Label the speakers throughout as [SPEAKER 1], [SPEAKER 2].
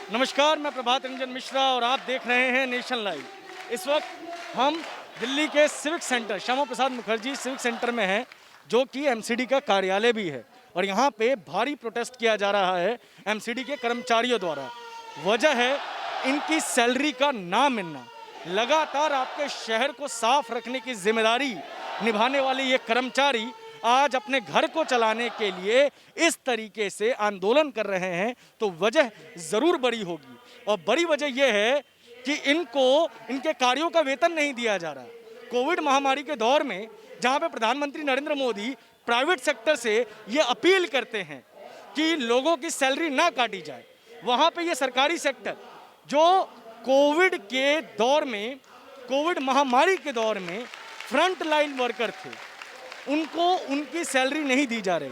[SPEAKER 1] नमस्कार, मैं प्रभात रंजन मिश्रा और आप देख रहे हैं नेशन लाइव। इस वक्त हम दिल्ली के civic centre, Shyama Prasad Mukherjee civic centre में हैं, जो कि एमसीडी का कार्यालय भी है। और यहाँ पे भारी प्रोटेस्ट किया जा रहा है एमसीडी के कर्मचारियों द्वारा। वजह है इनकी सैलरी का ना मिलना। लगातार आपके शहर को साफ रखने की जिम्मेदारी निभाने वाले ये कर्मचारी आज अपने घर को चलाने के लिए इस तरीके से आंदोलन कर रहे हैं, तो वजह ज़रूर बड़ी होगी। और बड़ी वजह यह है कि इनको इनके कार्यों का वेतन नहीं दिया जा रहा। कोविड महामारी के दौर में जहां पे प्रधानमंत्री नरेंद्र मोदी प्राइवेट सेक्टर से ये अपील करते हैं कि लोगों की सैलरी ना काटी जाए, वहां पे ये सरकारी सेक्टर जो कोविड के दौर में, कोविड महामारी के दौर में फ्रंट लाइन वर्कर थे, उनको उनकी सैलरी नहीं दी जा रही।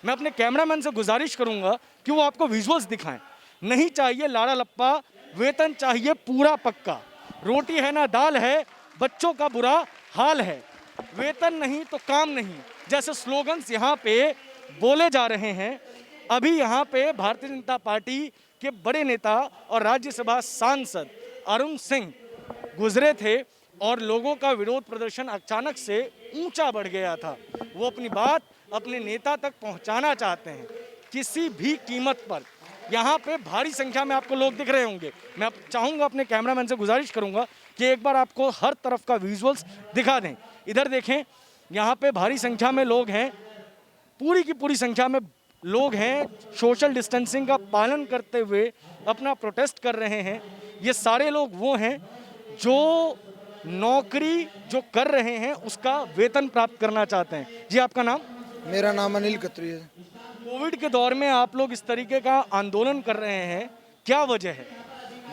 [SPEAKER 1] मैं अपने कैमरामैन से गुजारिश करूंगा कि वो आपको विजुअल्स दिखाएं। नहीं चाहिए लाड़ा लप्पा, वेतन चाहिए पूरा पक्का। रोटी है ना दाल है, बच्चों का बुरा हाल है। वेतन नहीं तो काम नहीं, जैसे स्लोगन्स यहाँ पे बोले जा रहे हैं। अभी यहाँ पे भारतीय जनता पार्टी के बड़े नेता और राज्यसभा सांसद अरुण सिंह गुजरे थे और लोगों का विरोध प्रदर्शन अचानक से ऊंचा बढ़ गया था। वो अपनी बात अपने नेता तक पहुंचाना चाहते हैं किसी भी कीमत पर। यहाँ पे भारी संख्या में आपको लोग दिख रहे होंगे। मैं चाहूँगा, अपने कैमरामैन से गुजारिश करूँगा कि एक बार आपको हर तरफ का विजुअल्स दिखा दें। इधर देखें, यहाँ पे भारी संख्या में लोग हैं, पूरी की पूरी संख्या में लोग हैं, सोशल डिस्टेंसिंग का पालन करते हुए अपना प्रोटेस्ट कर रहे हैं। ये सारे लोग वो हैं जो नौकरी जो कर रहे हैं उसका वेतन प्राप्त करना चाहते हैं। जी, आपका नाम?
[SPEAKER 2] मेरा नाम अनिल खत्री है।
[SPEAKER 1] कोविड के दौर में आप लोग इस तरीके का आंदोलन कर रहे हैं, क्या वजह है?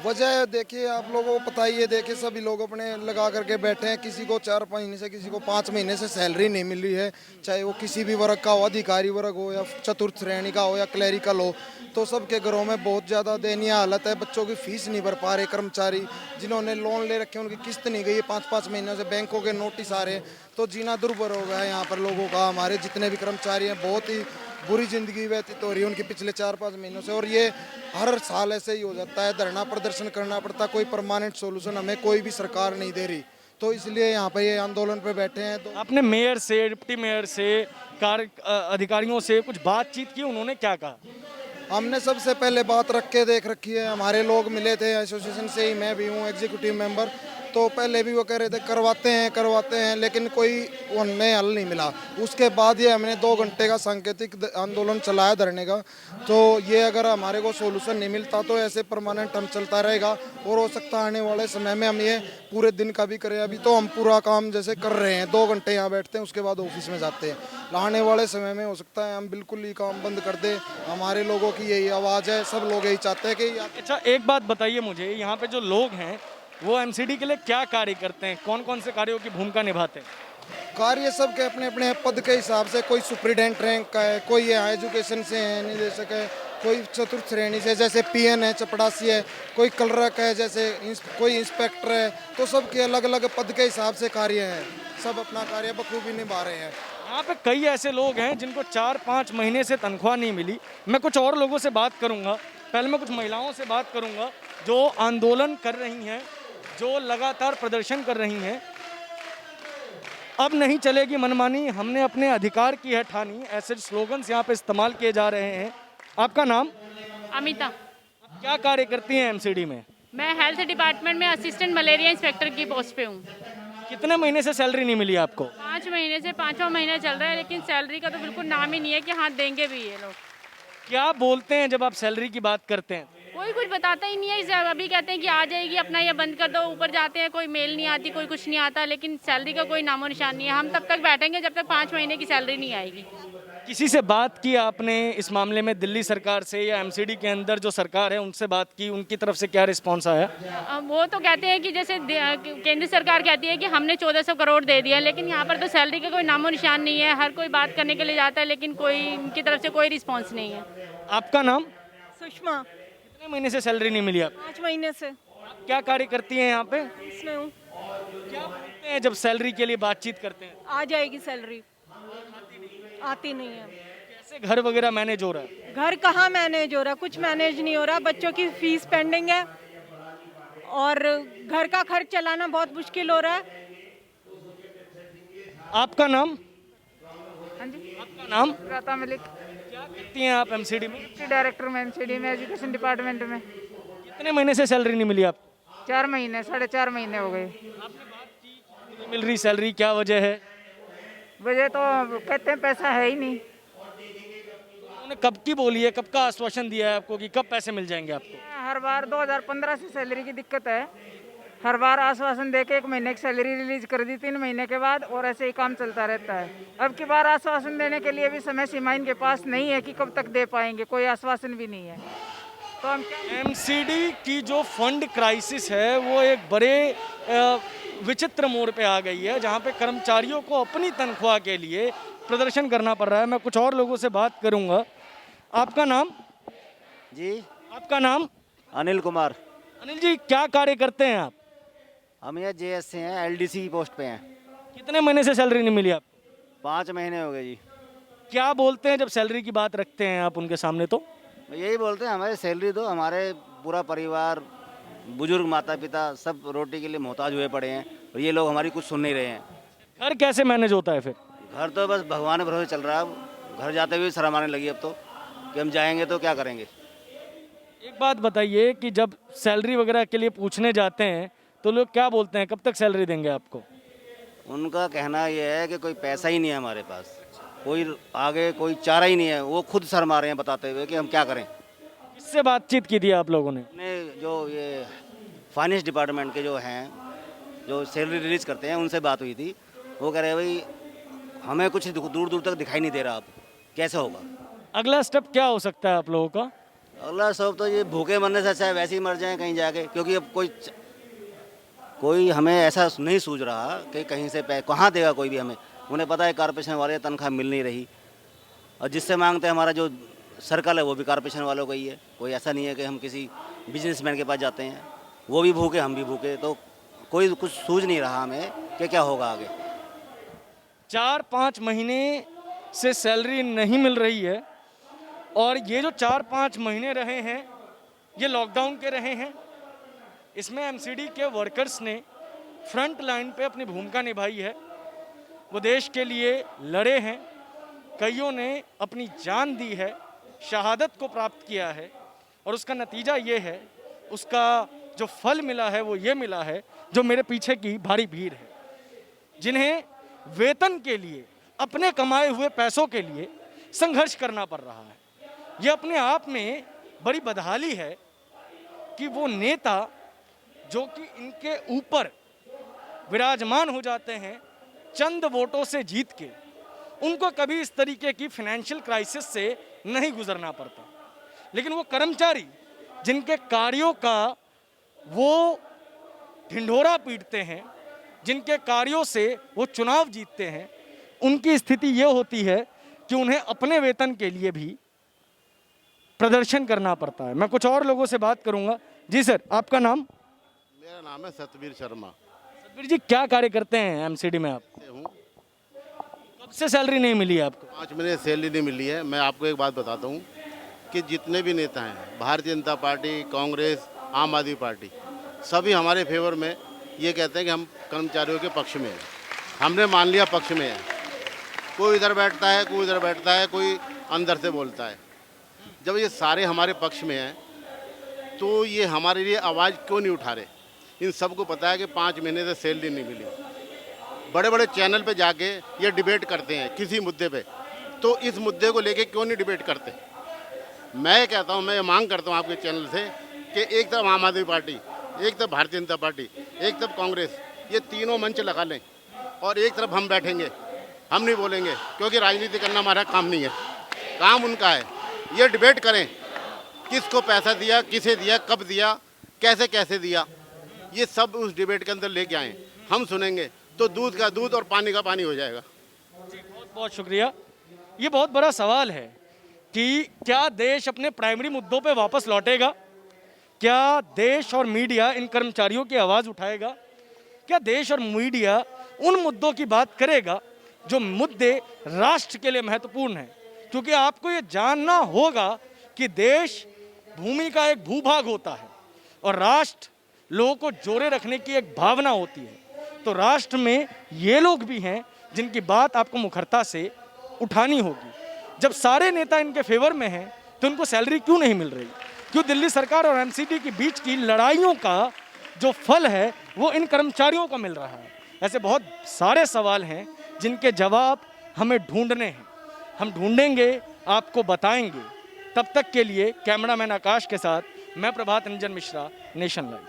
[SPEAKER 2] वजह देखिए, आप लोगों को पता ही है, देखिए सभी लोग अपने लगा करके बैठे हैं। किसी को 4 महीने से, किसी को 5 महीने से सैलरी नहीं मिल रही है, चाहे वो किसी भी वर्ग का हो, अधिकारी वर्ग हो या चतुर्थ श्रेणी का हो या क्लैरिकल हो। तो सबके घरों में बहुत ज़्यादा दयनीय हालत है। बच्चों की फीस नहीं भर पा रहे कर्मचारी, जिन्होंने लोन ले रखे हैं उनकी किस्त नहीं गई है 5-5 महीनों से, बैंकों के नोटिस आ रहे हैं। तो जीना दुर्भर हो गया है यहाँ पर लोगों का। हमारे जितने भी कर्मचारी हैं, बहुत ही बुरी जिंदगी व्यतीत हो रही है उनकी पिछले 4-5 महीनों से। और ये हर साल ऐसे ही हो जाता है, धरना प्रदर्शन करना पड़ता है। कोई परमानेंट सोल्यूशन हमें कोई भी सरकार नहीं दे रही, तो इसलिए यहाँ पे ये आंदोलन पे बैठे हैं। तो
[SPEAKER 1] आपने मेयर से, डिप्टी मेयर से, कार्य अधिकारियों से कुछ बातचीत की, उन्होंने क्या कहा?
[SPEAKER 2] हमने सबसे पहले बात रख के देख रखी है। हमारे लोग मिले थे एसोसिएशन से ही, मैं भी हूँ एग्जीक्यूटिव मेंबर। तो पहले भी वो कह रहे थे करवाते हैं, लेकिन कोई उनमें हल नहीं मिला। उसके बाद ये हमने 2 घंटे का सांकेतिक आंदोलन चलाया धरने का। तो ये अगर हमारे को सोल्यूशन नहीं मिलता तो ऐसे परमानेंट हम चलता रहेगा। और हो सकता है आने वाले समय में हम ये पूरे दिन का भी करें। अभी तो हम पूरा काम जैसे कर रहे हैं, 2 घंटे यहाँ बैठते हैं, उसके बाद ऑफिस में जाते हैं। आने वाले समय में हो सकता है हम बिल्कुल ही काम बंद कर दें। हमारे लोगों की यही आवाज़ है, सब लोग यही चाहते हैं कि।
[SPEAKER 1] अच्छा, एक बात बताइए मुझे, यहाँ पे जो लोग हैं वो एमसीडी के लिए क्या कार्य करते हैं, कौन कौन से कार्यों की भूमिका निभाते हैं?
[SPEAKER 2] कार्य सब के अपने अपने पद के हिसाब से, कोई सुप्रिटेंडेंट रैंक का है, कोई यहाँ एजुकेशन से है, निदेशक है, कोई चतुर्थ श्रेणी से जैसे पीएन है, चपड़ासी है, कोई क्लर्क है, जैसे कोई इंस्पेक्टर है। तो सबके अलग अलग पद के हिसाब से कार्य है, सब अपना कार्य बखूबी निभा रहे हैं।
[SPEAKER 1] यहाँ पे कई ऐसे लोग हैं जिनको 4-5 महीने से तनख्वाह नहीं मिली। मैं कुछ और लोगों से बात करूँगा, पहले मैं कुछ महिलाओं से बात करूँगा जो आंदोलन कर रही हैं, जो लगातार प्रदर्शन कर रही हैं। अब नहीं चलेगी मनमानी, हमने अपने अधिकार की है ठानी, ऐसे स्लोगन्स यहाँ पे इस्तेमाल किए जा रहे हैं। आपका नाम?
[SPEAKER 3] अमिता।
[SPEAKER 1] आप क्या कार्य करती हैं एमसीडी में?
[SPEAKER 3] मैं हेल्थ डिपार्टमेंट में असिस्टेंट मलेरिया इंस्पेक्टर की पोस्ट पे हूँ।
[SPEAKER 1] कितने महीने से सैलरी नहीं मिली आपको?
[SPEAKER 3] 5 महीने से, 5वां महीना चल रहा है, लेकिन सैलरी का तो बिल्कुल नाम ही नहीं है कि हाँ देंगे भी ये लोग।
[SPEAKER 1] क्या बोलते हैं जब आप सैलरी की बात करते हैं?
[SPEAKER 3] कोई कुछ बताता ही नहीं है। अभी कहते हैं कि आ जाएगी, अपना ये बंद कर दो, ऊपर जाते हैं, कोई मेल नहीं आती, कोई कुछ नहीं आता, लेकिन सैलरी का कोई नामो निशान नहीं है। हम तब तक बैठेंगे जब तक 5 महीने की सैलरी नहीं आएगी।
[SPEAKER 1] किसी से बात की आपने इस मामले में, दिल्ली सरकार से या एमसीडी के अंदर जो सरकार है उनसे बात की, उनकी तरफ से क्या रिस्पॉन्स आया?
[SPEAKER 3] वो तो कहते हैं कि जैसे केंद्र सरकार कहती है कि हमने 1400 करोड़ दे दिया, लेकिन यहाँ पर तो सैलरी का कोई नामो निशान नहीं है। हर कोई बात करने के लिए जाता है, लेकिन कोई इनकी तरफ से कोई रिस्पॉन्स नहीं है।
[SPEAKER 1] आपका नाम?
[SPEAKER 4] सुषमा।
[SPEAKER 1] कितने महीने से सैलरी नहीं मिली आप?
[SPEAKER 4] 5 महीने से
[SPEAKER 1] आप क्या कार्य करती हैं यहाँ पे?
[SPEAKER 4] इसमें हूँ।
[SPEAKER 1] क्या बोलते हैं जब सैलरी के लिए बातचीत करते हैं?
[SPEAKER 4] आ जाएगी सैलरी, आती नहीं है।
[SPEAKER 1] कैसे घर वगैरह मैनेज हो रहा है?
[SPEAKER 4] घर कहाँ मैनेज हो रहा, कुछ मैनेज नहीं हो रहा। बच्चों की फीस पेंडिंग है और घर का खर्च चलाना बहुत मुश्किल हो रहा है।
[SPEAKER 1] आपका नाम?
[SPEAKER 5] हाँ जी,
[SPEAKER 1] आपका नाम?
[SPEAKER 5] राता मलिक,
[SPEAKER 1] क्या करती हैं आप एमसीडी में?
[SPEAKER 5] डिप्टी डायरेक्टर में एमसीडी में, एजुकेशन डिपार्टमेंट में।
[SPEAKER 1] कितने महीने से सैलरी नहीं मिली आपको?
[SPEAKER 5] 4 महीने, 4.5 महीने हो गए।
[SPEAKER 1] नहीं मिल रही सैलरी, क्या वजह है?
[SPEAKER 5] वजह तो कहते हैं पैसा है ही नहीं।
[SPEAKER 1] उन्होंने कब की बोली है, कब का आश्वासन दिया है आपको कि कब पैसे मिल जाएंगे आपको?
[SPEAKER 5] हर बार 2015 से सैलरी की दिक्कत है। हर बार आश्वासन देके 1 महीने की सैलरी रिलीज कर दी 3 महीने के बाद, और ऐसे ही काम चलता रहता है। अब की बार आश्वासन देने के लिए भी समय सीमा इनके पास नहीं है कि कब तक दे पाएंगे, कोई आश्वासन भी नहीं है। तो हम क्या
[SPEAKER 1] एमसीडी की जो फंड क्राइसिस है वो एक बड़े विचित्र मोड़ पे आ गई है, जहाँ पे कर्मचारियों को अपनी तनख्वाह के लिए प्रदर्शन करना पड़ रहा है। मैं कुछ और लोगों से बात करूंगा। आपका नाम?
[SPEAKER 6] जी,
[SPEAKER 1] आपका नाम?
[SPEAKER 6] अनिल कुमार।
[SPEAKER 1] अनिल जी, क्या कार्य करते हैं आप?
[SPEAKER 6] हम यहाँ जेएस से हैं, एलडीसी की पोस्ट पे हैं।
[SPEAKER 1] कितने महीने से सैलरी नहीं मिली आपको?
[SPEAKER 6] 5 महीने हो गए जी।
[SPEAKER 1] क्या बोलते हैं जब सैलरी की बात रखते हैं आप उनके सामने? तो
[SPEAKER 6] यही बोलते हैं हमारी सैलरी दो, हमारे पूरा परिवार, बुजुर्ग माता पिता सब रोटी के लिए मोहताज हुए पड़े हैं और ये लोग हमारी कुछ सुन नहीं रहे हैं।
[SPEAKER 1] घर कैसे मैनेज होता है फिर?
[SPEAKER 6] घर तो बस भगवान के भरोसे चल रहा है। अब घर जाते हुए शर्म आने लगी अब तो, कि हम जाएंगे तो क्या करेंगे।
[SPEAKER 1] एक बात बताइए कि जब सैलरी वगैरह के लिए पूछने जाते हैं तो लोग क्या बोलते हैं, कब तक सैलरी देंगे आपको?
[SPEAKER 6] उनका कहना यह है कि कोई पैसा ही नहीं है हमारे पास, कोई आगे कोई चारा ही नहीं है। वो खुद शर्मा रहे हैं बताते हुए कि हम क्या करें।
[SPEAKER 1] किससे बातचीत की थी आप लोगों ने?
[SPEAKER 6] ने जो ये फाइनेंस डिपार्टमेंट के जो हैं, जो सैलरी रिलीज करते हैं, उनसे बात हुई थी। वो कह रहे हैं भाई हमें कुछ दूर दूर तक दिखाई नहीं दे रहा, अब कैसे होगा।
[SPEAKER 1] अगला स्टेप क्या हो सकता है आप लोगों का?
[SPEAKER 6] अगला सब तो ये भूखे मरने से अच्छा है वैसे ही मर जाएं कहीं जाके, क्योंकि अब कोई हमें ऐसा नहीं सूझ रहा कि कहीं से कहाँ देगा कोई भी हमें। उन्हें पता है कारपोरेशन वाले तनख्वाह मिल नहीं रही, और जिससे मांगते हैं हमारा जो सर्कल है वो भी कारपोरेशन वालों का ही है। कोई ऐसा नहीं है कि हम किसी बिजनेसमैन के पास जाते हैं। वो भी भूखे, हम भी भूखे, तो कोई कुछ सूझ नहीं रहा हमें कि क्या होगा आगे।
[SPEAKER 1] 4-5 महीने से सैलरी नहीं मिल रही है, और ये जो 4-5 महीने रहे हैं ये लॉकडाउन के रहे हैं। इसमें एमसीडी के वर्कर्स ने फ्रंट लाइन पे अपनी भूमिका निभाई है। वो देश के लिए लड़े हैं, कईयों ने अपनी जान दी है, शहादत को प्राप्त किया है, और उसका नतीजा ये है, उसका जो फल मिला है वो ये मिला है जो मेरे पीछे की भारी भीड़ है, जिन्हें वेतन के लिए, अपने कमाए हुए पैसों के लिए संघर्ष करना पड़ रहा है। ये अपने आप में बड़ी बदहाली है कि वो नेता जो कि इनके ऊपर विराजमान हो जाते हैं चंद वोटों से जीत के, उनको कभी इस तरीके की फाइनेंशियल क्राइसिस से नहीं गुजरना पड़ता। लेकिन वो कर्मचारी जिनके कार्यों का वो ढिंढोरा पीटते हैं, जिनके कार्यों से वो चुनाव जीतते हैं, उनकी स्थिति ये होती है कि उन्हें अपने वेतन के लिए भी प्रदर्शन करना पड़ता है। मैं कुछ और लोगों से बात करूंगा। जी सर, आपका नाम?
[SPEAKER 7] मेरा नाम है सतवीर शर्मा।
[SPEAKER 1] सतवीर जी, क्या कार्य करते हैं एमसीडी में आप?
[SPEAKER 7] हूँ।
[SPEAKER 1] कब से सैलरी नहीं मिली है आपको?
[SPEAKER 7] 5 महीने सैलरी नहीं मिली है। मैं आपको एक बात बताता हूँ कि जितने भी नेता हैं, भारतीय जनता पार्टी, कांग्रेस, आम आदमी पार्टी, सभी हमारे फेवर में ये कहते हैं कि हम कर्मचारियों के पक्ष में हैं। हमने मान लिया पक्ष में है। कोई इधर बैठता है, कोई इधर बैठता है, कोई अंदर से बोलता है। जब ये सारे हमारे पक्ष में हैं तो ये हमारे लिए आवाज़ क्यों नहीं उठा रहे? इन सबको पता है कि 5 महीने से सैलरी नहीं मिली। बड़े बड़े चैनल पे जाके ये डिबेट करते हैं किसी मुद्दे पे, तो इस मुद्दे को लेके क्यों नहीं डिबेट करते? मैं कहता हूँ, मैं मांग करता हूँ आपके चैनल से कि एक तरफ आम आदमी पार्टी, एक तरफ भारतीय जनता पार्टी, एक तरफ कांग्रेस, ये तीनों मंच लगा लें और एक तरफ हम बैठेंगे। हम नहीं बोलेंगे क्योंकि राजनीति करना हमारा काम नहीं है, काम उनका है। ये डिबेट करें, किसको पैसा दिया, किसे दिया, कब दिया, कैसे कैसे दिया, ये सब उस डिबेट के अंदर लेके आएँ। हम सुनेंगे तो दूध का दूध और पानी का पानी हो जाएगा।
[SPEAKER 1] जी, बहुत बहुत शुक्रिया। ये बहुत बड़ा सवाल है कि क्या देश अपने प्राइमरी मुद्दों पे वापस लौटेगा? क्या देश और मीडिया इन कर्मचारियों की आवाज़ उठाएगा? क्या देश और मीडिया उन मुद्दों की बात करेगा जो मुद्दे राष्ट्र के लिए महत्वपूर्ण हैं? क्योंकि आपको ये जानना होगा कि देश भूमि का एक भूभाग होता है और राष्ट्र लोगों को जोड़े रखने की एक भावना होती है। तो राष्ट्र में ये लोग भी हैं जिनकी बात आपको मुखरता से उठानी होगी। जब सारे नेता इनके फेवर में हैं तो उनको सैलरी क्यों नहीं मिल रही? क्यों दिल्ली सरकार और एमसीडी के बीच की लड़ाइयों का जो फल है वो इन कर्मचारियों को मिल रहा है? ऐसे बहुत सारे सवाल हैं जिनके जवाब हमें ढूंढने हैं। हम ढूंढेंगे, आपको बताएंगे। तब तक के लिए कैमरामैन आकाश के साथ मैं प्रभात रंजन मिश्रा, नेशन लाइव।